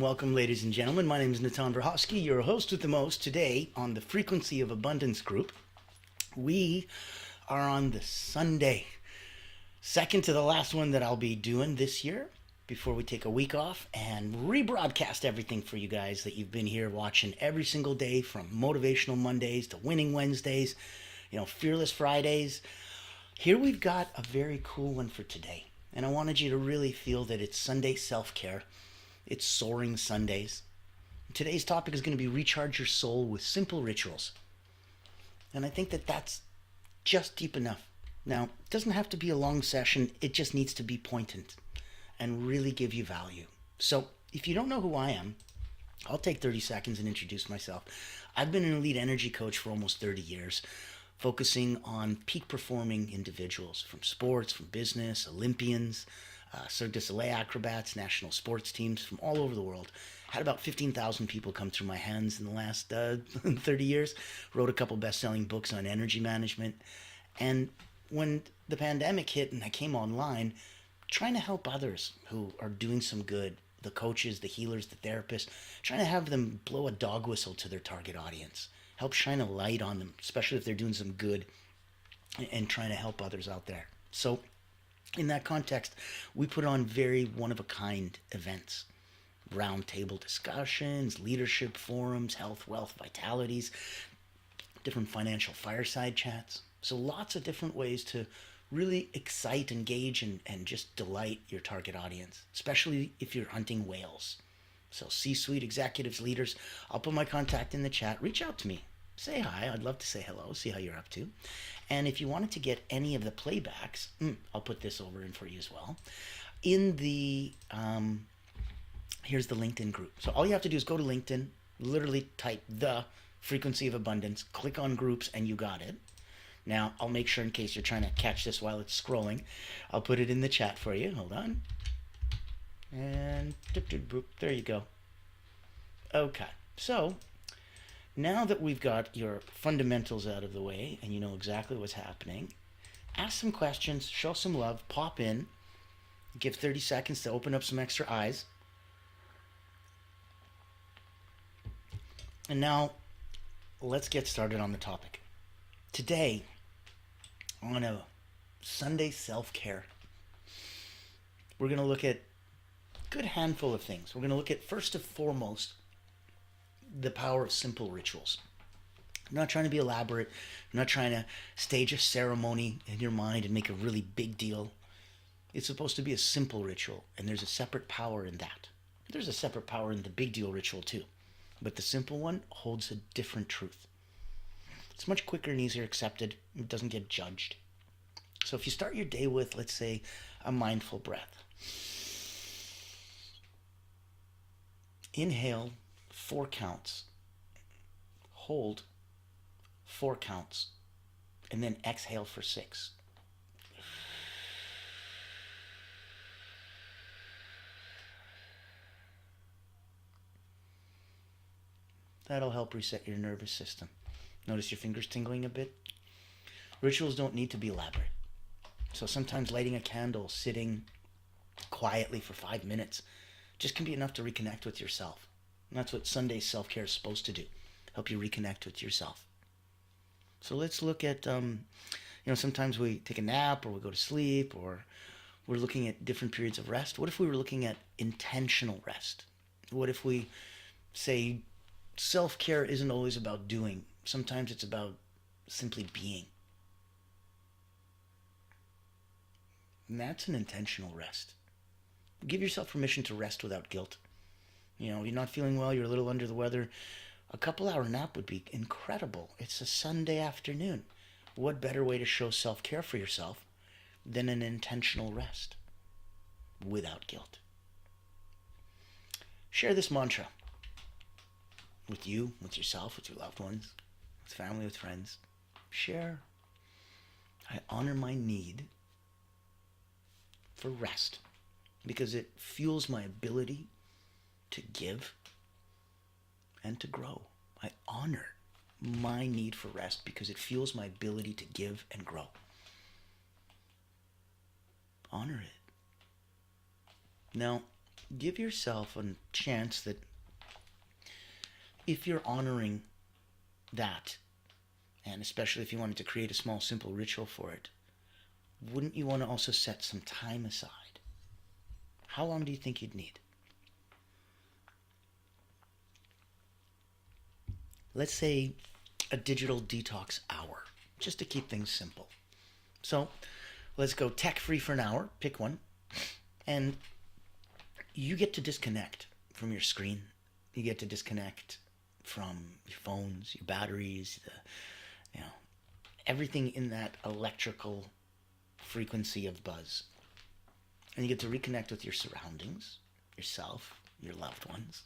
Welcome, ladies and gentlemen. My name is Natan Verhofsky, your host with the most. Today on the Frequency of Abundance group, we are on the Sunday, second to the last one that I'll be doing this year before we take a week off and rebroadcast everything for you guys that you've been here watching every single day, from Motivational Mondays to Winning Wednesdays, Fearless Fridays. Here we've got a very cool one for today. And I wanted you to really feel that it's Sunday self-care. It's Soaring Sundays. Today's topic is going to be recharge your soul with simple rituals. And I think that that's just deep enough. Now, it doesn't have to be a long session. It just needs to be poignant and really give you value. So if you don't know who I am, I'll take 30 seconds and introduce myself. I've been an elite energy coach for almost 30 years, focusing on peak performing individuals from sports, from business, Olympians, Cirque du Soleil acrobats, national sports teams from all over the world. Had about 15,000 people come through my hands in the last 30 years. Wrote a couple best-selling books on energy management. And when the pandemic hit and I came online, trying to help others who are doing some good, the coaches, the healers, the therapists, trying to have them blow a dog whistle to their target audience. Help shine a light on them, especially if they're doing some good and trying to help others out there. So in that context, we put on very one-of-a-kind events. Roundtable discussions, leadership forums, health, wealth, vitalities, different financial fireside chats. So lots of different ways to really excite, engage, and just delight your target audience, especially if you're hunting whales. So C-suite executives, leaders, I'll put my contact in the chat. Reach out to me. Say hi. I'd love to say hello, see how you're up to. And if you wanted to get any of the playbacks, I'll put this over in for you as well. In the, here's the LinkedIn group. So all you have to do is go to LinkedIn, literally type the Frequency of Abundance, click on groups, and you got it. Now, I'll make sure in case you're trying to catch this while it's scrolling, I'll put it in the chat for you. Hold on. And there you go. Okay, so now that we've got your fundamentals out of the way and you know exactly what's happening, ask some questions, show some love, pop in, give 30 seconds to open up some extra eyes. And now let's get started on the topic. Today, on a Sunday self-care, we're going to look at a good handful of things. We're going to look at, first and foremost, the power of simple rituals. I'm not trying to be elaborate. I'm not trying to stage a ceremony in your mind and make a really big deal. It's supposed to be a simple ritual, and there's a separate power in that. There's a separate power in the big deal ritual too, but the simple one holds a different truth. It's much quicker and easier accepted. It doesn't get judged. So if you start your day with, let's say, a mindful breath. Inhale 4 counts, hold 4 counts, and then exhale for 6. That'll help reset your nervous system. Notice your fingers tingling a bit? Rituals don't need to be elaborate. So sometimes lighting a candle, sitting quietly for 5 minutes, just can be enough to reconnect with yourself. And that's what Sunday self-care is supposed to do, help you reconnect with yourself. So let's look at, sometimes we take a nap or we go to sleep, or we're looking at different periods of rest. What if we were looking at intentional rest? What if we say self-care isn't always about doing? Sometimes it's about simply being. And that's an intentional rest. Give yourself permission to rest without guilt. You're not feeling well, you're a little under the weather. A couple-hour nap would be incredible. It's a Sunday afternoon. What better way to show self-care for yourself than an intentional rest without guilt? Share this mantra with you, with yourself, with your loved ones, with family, with friends. Share. I honor my need for rest because it fuels my ability to give and to grow. I honor my need for rest because it fuels my ability to give and grow. Honor it. Now, give yourself a chance that if you're honoring that, and especially if you wanted to create a small, simple ritual for it, wouldn't you want to also set some time aside? How long do you think you'd need? Let's say a digital detox hour, just to keep things simple. So let's go tech-free for an hour, pick one, and you get to disconnect from your screen. You get to disconnect from your phones, your batteries, everything in that electrical frequency of buzz. And you get to reconnect with your surroundings, yourself, your loved ones.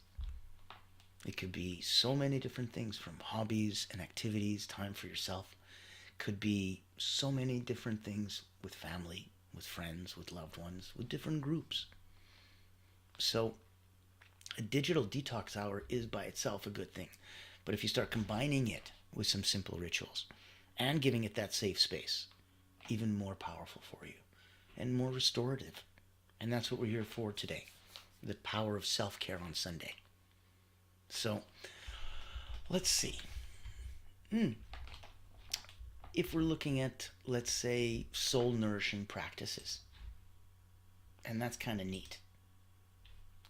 It could be so many different things, from hobbies and activities, time for yourself. Could be so many different things with family, with friends, with loved ones, with different groups. So a digital detox hour is by itself a good thing. But if you start combining it with some simple rituals and giving it that safe space, even more powerful for you and more restorative. And that's what we're here for today. The power of self-care on Sunday. So let's see. If we're looking at, let's say, soul-nourishing practices, and that's kind of neat.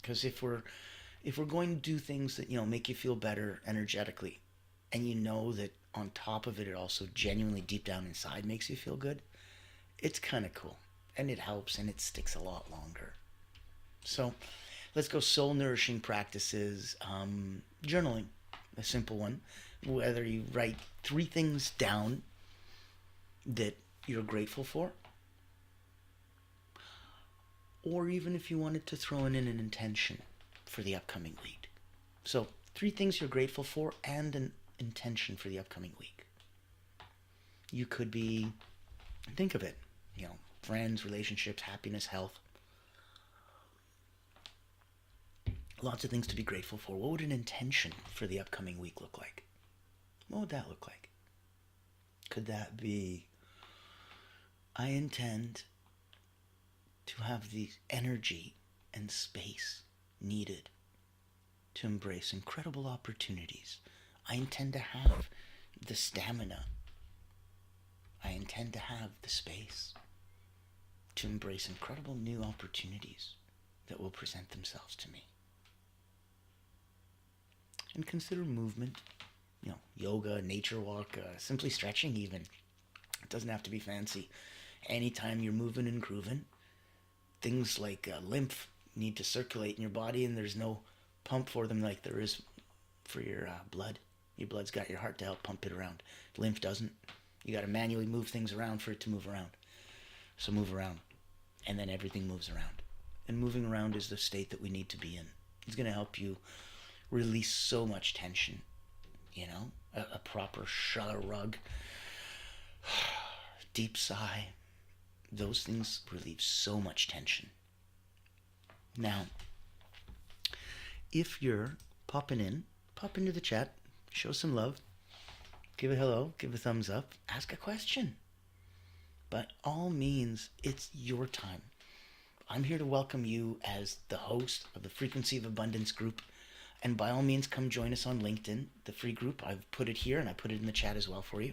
Because if we're going to do things that, make you feel better energetically, and you know that on top of it, it also genuinely deep down inside makes you feel good, it's kind of cool. And it helps, and it sticks a lot longer. So let's go soul-nourishing practices. Journaling, a simple one. Whether you write 3 things down that you're grateful for, or even if you wanted to throw in an intention for the upcoming week. So 3 things you're grateful for and an intention for the upcoming week. You could be, think of it, friends, relationships, happiness, health. Lots of things to be grateful for. What would an intention for the upcoming week look like? What would that look like? Could that be, I intend to have the energy and space needed to embrace incredible opportunities. I intend to have the stamina. I intend to have the space to embrace incredible new opportunities that will present themselves to me. And consider movement, yoga, nature walk, simply stretching even. It doesn't have to be fancy. Anytime you're moving and grooving, things like lymph need to circulate in your body, and there's no pump for them like there is for your blood. Your blood's got your heart to help pump it around. Lymph doesn't. You got to manually move things around for it to move around. So move around, and then everything moves around. And moving around is the state that we need to be in. It's going to help you release so much tension. A proper shrug, deep sigh. Those things relieve so much tension. Now, if you're pop into the chat, show some love, give a hello, give a thumbs up, ask a question. By all means, it's your time. I'm here to welcome you as the host of the Frequency of Abundance group. And by all means, come join us on LinkedIn, the free group. I've put it here, and I put it in the chat as well for you.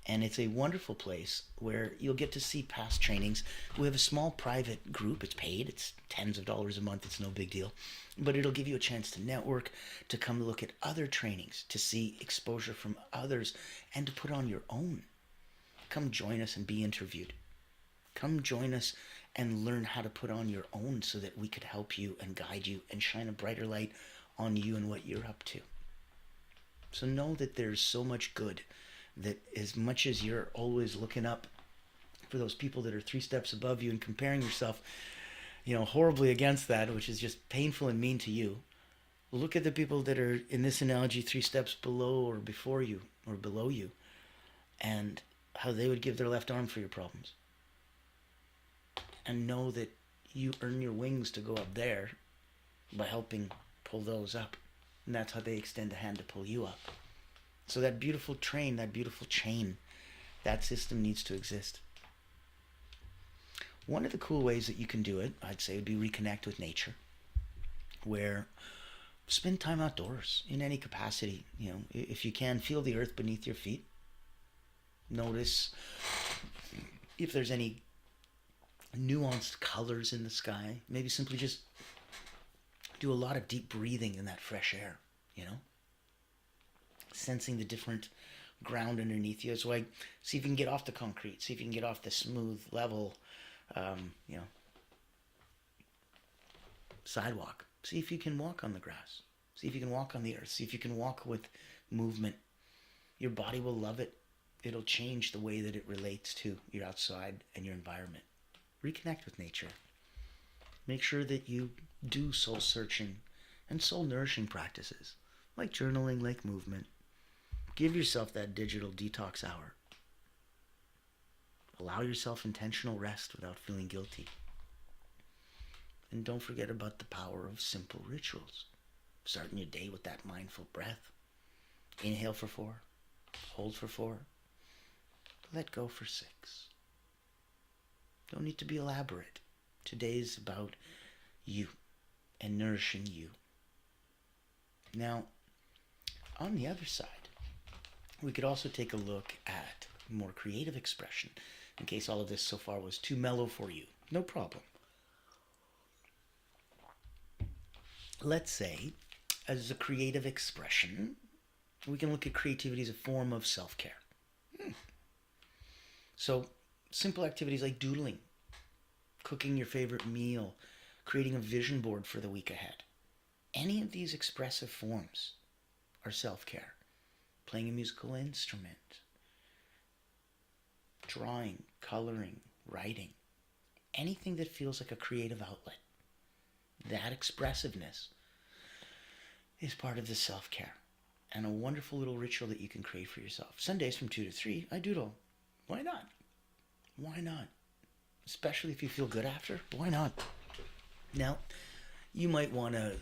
And it's a wonderful place where you'll get to see past trainings. We have a small private group. It's paid. It's tens of dollars a month. It's no big deal. But it'll give you a chance to network, to come look at other trainings, to see exposure from others, and to put on your own. Come join us and be interviewed. Come join us and learn how to put on your own so that we could help you and guide you and shine a brighter light on you and what you're up to. So know that there's so much good, that as much as you're always looking up for those people that are 3 steps above you and comparing yourself, horribly against that, which is just painful and mean to you, look at the people that are, in this analogy, 3 steps below or before you or below you, and how they would give their left arm for your problems. And know that you earn your wings to go up there by helping pull those up. And that's how they extend a hand to pull you up. So that beautiful train, that beautiful chain, that system needs to exist. One of the cool ways that you can do it, I'd say, would be reconnect with nature. where spend time outdoors in any capacity. If you can, feel the earth beneath your feet. Notice if there's any nuanced colors in the sky. Maybe simply just do a lot of deep breathing in that fresh air, sensing the different ground underneath you. So see if you can get off the concrete, see if you can get off the smooth, level, sidewalk. See if you can walk on the grass. See if you can walk on the earth. See if you can walk with movement. Your body will love it. It'll change the way that it relates to your outside and your environment. Reconnect with nature. Make sure that you do soul searching and soul nourishing practices like journaling, like movement. Give yourself that digital detox hour. Allow yourself intentional rest without feeling guilty. And don't forget about the power of simple rituals. Starting your day with that mindful breath. Inhale for 4. Hold for 4. Let go for 6. Don't need to be elaborate. Today's about you and nourishing you. Now, on the other side, we could also take a look at more creative expression. In case all of this so far was too mellow for you, no problem. Let's say, as a creative expression, we can look at creativity as a form of self-care. So, simple activities like doodling, cooking your favorite meal, creating a vision board for the week ahead. Any of these expressive forms are self-care. Playing a musical instrument, drawing, coloring, writing, anything that feels like a creative outlet. That expressiveness is part of the self-care and a wonderful little ritual that you can create for yourself. Sundays from 2 to 3, I doodle. Why not? Why not? Especially if you feel good after. Why not? Now, you might want to,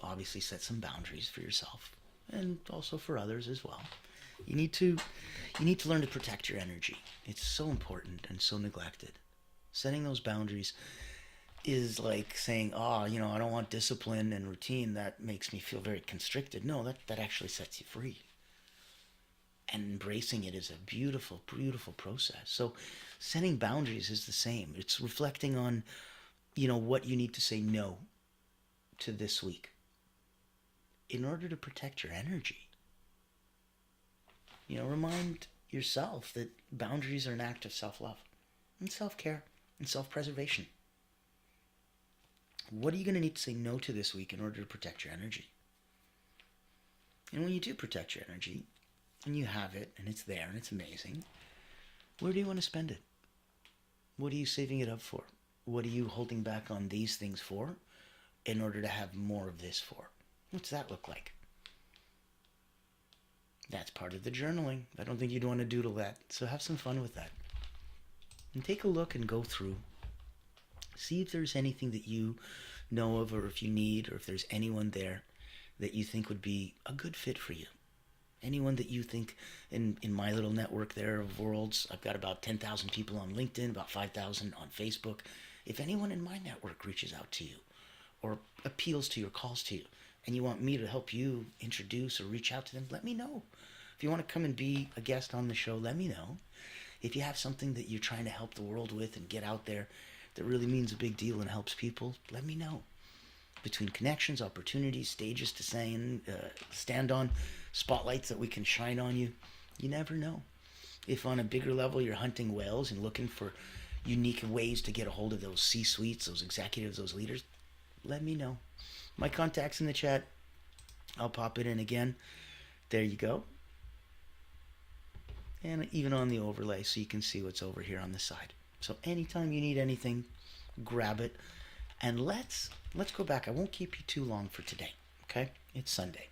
obviously set some boundaries for yourself and also for others as well. You need to learn to protect your energy. It's so important and so neglected. Setting those boundaries is like saying, I don't want discipline and routine. That makes me feel very constricted. No, that actually sets you free. And embracing it is a beautiful, beautiful process. So setting boundaries is the same. It's reflecting on, what you need to say no to this week in order to protect your energy. Remind yourself that boundaries are an act of self-love and self-care and self-preservation. What are you going to need to say no to this week in order to protect your energy? And when you do protect your energy, and you have it, and it's there, and it's amazing, where do you want to spend it? What are you saving it up for? What are you holding back on these things for in order to have more of this for? What's that look like? That's part of the journaling. I don't think you'd want to doodle that, so have some fun with that. And take a look and go through. See if there's anything that you know of, or if you need, or if there's anyone there that you think would be a good fit for you. Anyone that you think, in my little network there of worlds, I've got about 10,000 people on LinkedIn, about 5,000 on Facebook. If anyone in my network reaches out to you or appeals to you or calls to you, and you want me to help you introduce or reach out to them, let me know. If you want to come and be a guest on the show, let me know. If you have something that you're trying to help the world with and get out there that really means a big deal and helps people, let me know. Between connections, opportunities, stages to stand on, spotlights that we can shine on you, you never know. If on a bigger level you're hunting whales and looking for unique ways to get a hold of those C-suites, those executives, those leaders, let me know. My contact's in the chat. I'll pop it in again. There you go. And even on the overlay so you can see what's over here on the side. So anytime you need anything, grab it. And let's go back. I won't keep you too long for today, okay? It's Sunday.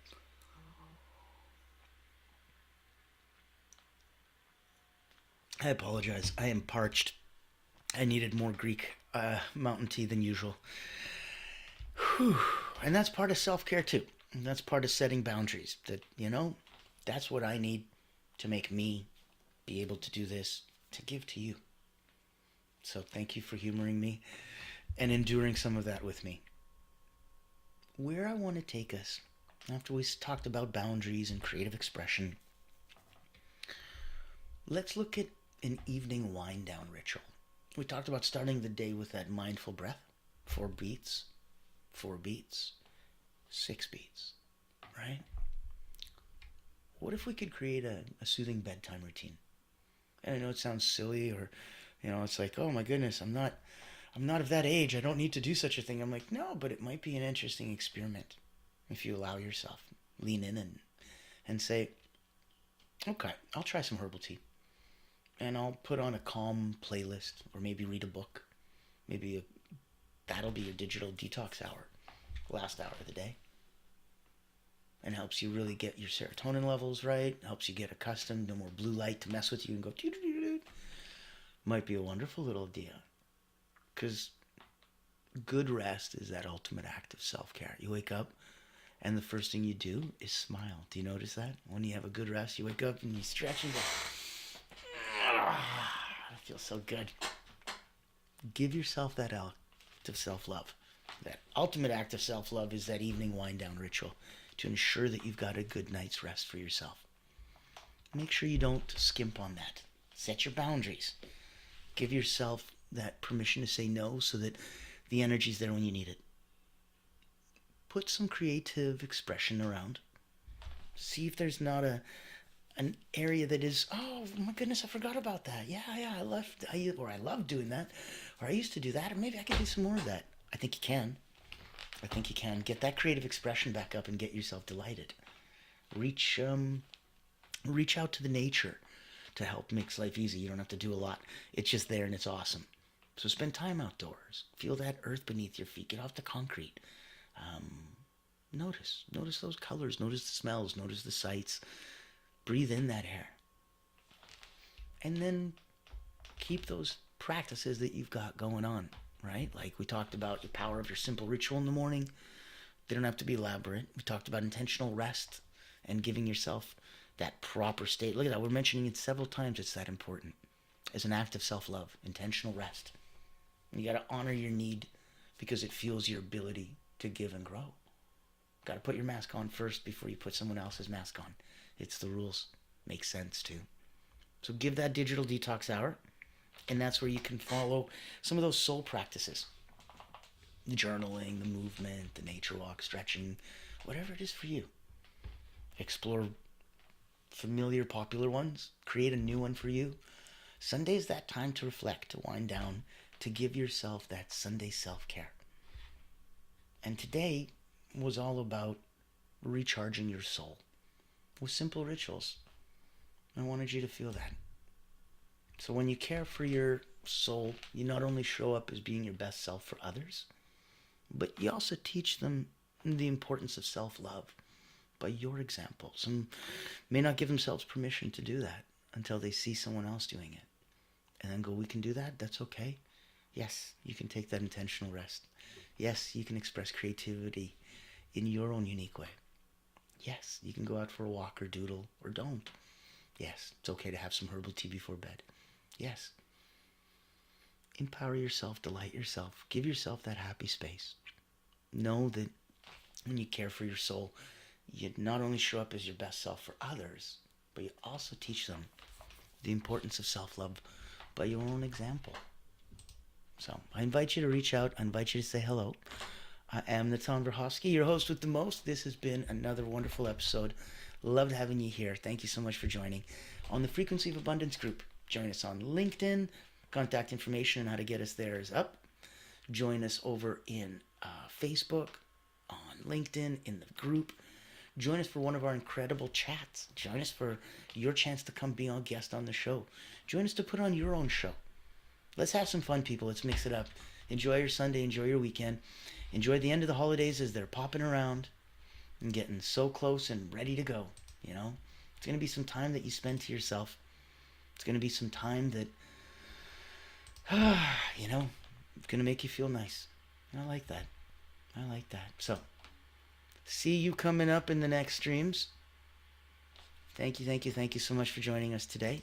I apologize. I am parched. I needed more Greek mountain tea than usual. Whew. And that's part of self-care too. And that's part of setting boundaries. That, that's what I need to make me be able to do this, to give to you. So thank you for humoring me and enduring some of that with me. where I want to take us, after we talked about boundaries and creative expression, let's look at an evening wind down ritual. We talked about starting the day with that mindful breath. 4 beats, 4 beats, 6 beats, right? What if we could create a soothing bedtime routine? And I know it sounds silly, or it's like, oh my goodness, I'm not of that age. I don't need to do such a thing. I'm like, no, but it might be an interesting experiment if you allow yourself. Lean in and say, okay, I'll try some herbal tea. And I'll put on a calm playlist, or maybe read a book. That'll be your digital detox hour, last hour of the day. And helps you really get your serotonin levels right, helps you get accustomed, no more blue light to mess with you and go doo-doo-doo-doo. Might be a wonderful little idea. Because good rest is that ultimate act of self-care. You wake up and the first thing you do is smile. Do you notice that? When you have a good rest, you wake up and you stretch and go, I feel so good. Give yourself that act of self-love. That ultimate act of self-love is that evening wind-down ritual to ensure that you've got a good night's rest for yourself. Make sure you don't skimp on that. Set your boundaries. Give yourself that permission to say no so that the energy's there when you need it. Put some creative expression around. See if there's not an area that is, oh my goodness, I forgot about that. Yeah, I love doing that, or I used to do that, or maybe I could do some more of that. I think you can. Get that creative expression back up and get yourself delighted. Reach out to the nature to help makes life easy. You don't have to do a lot. It's just there and it's awesome. So spend time outdoors. Feel that earth beneath your feet. Get off the concrete. Notice those colors. Notice the smells. Notice the sights. Breathe in that air. And then keep those practices that you've got going on, right? Like we talked about the power of your simple ritual in the morning. They don't have to be elaborate. We talked about intentional rest and giving yourself that proper state. Look at that. We're mentioning it several times. It's that important. As an act of self-love, intentional rest. You got to honor your need because it fuels your ability to give and grow. Got to put your mask on first before you put someone else's mask on. It's the rules. Makes sense too. So give that digital detox hour, and that's where you can follow some of those soul practices. The journaling, the movement, the nature walk, stretching, whatever it is for you. Explore familiar, popular ones. Create a new one for you. Sunday is that time to reflect, to wind down, to give yourself that Sunday self-care. And today was all about recharging your soul with simple rituals. I wanted you to feel that. So when you care for your soul, you not only show up as being your best self for others, but you also teach them the importance of self-love by your example. Some may not give themselves permission to do that until they see someone else doing it. And then go, we can do that? That's okay. Yes, you can take that intentional rest. Yes, you can express creativity in your own unique way. Yes, you can go out for a walk or doodle or don't. Yes, it's okay to have some herbal tea before bed. Yes. Empower yourself, delight yourself, give yourself that happy space. Know that when you care for your soul, you not only show up as your best self for others, but you also teach them the importance of self-love by your own example. So I invite you to reach out. I invite you to say hello. I am Natan Verhofsky, your host with the most. This has been another wonderful episode. Loved having you here. Thank you so much for joining on the Frequency of Abundance group. Join us on LinkedIn. Contact information and how to get us there is up. Join us over in Facebook, on LinkedIn, in the group. Join us for one of our incredible chats. Join us for your chance to come be a guest on the show. Join us to put on your own show. Let's have some fun, people. Let's mix it up. Enjoy your Sunday. Enjoy your weekend. Enjoy the end of the holidays as they're popping around and getting so close and ready to go. You know, it's going to be some time that you spend to yourself. It's going to be some time that, it's going to make you feel nice. And I like that. So, see you coming up in the next streams. Thank you so much for joining us today.